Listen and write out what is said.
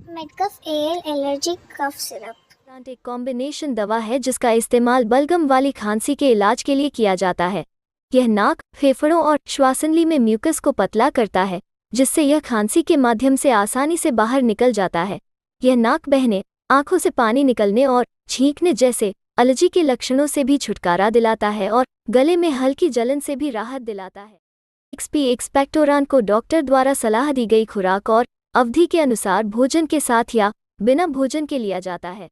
मेडकफ L allergy cough syrup एक combination दवा है जिसका इस्तेमाल बलगम वाली खांसी के इलाज के लिए किया जाता है। यह नाक, फेफड़ों और श्वासनली में म्यूकस को पतला करता है, जिससे यह खांसी के माध्यम से आसानी से बाहर निकल जाता है। यह नाक बहने, आंखों से पानी निकलने और छींकने जैसे एलर्जी के लक्षणों से भी छुटकारा दिलाता है और गले में हल्की जलन से भी राहत दिलाता है। एक्सपी एक्सपेक्टोरान को डॉक्टर द्वारा सलाह दी गई खुराक और अवधि के अनुसार भोजन के साथ या बिना भोजन के लिया जाता है।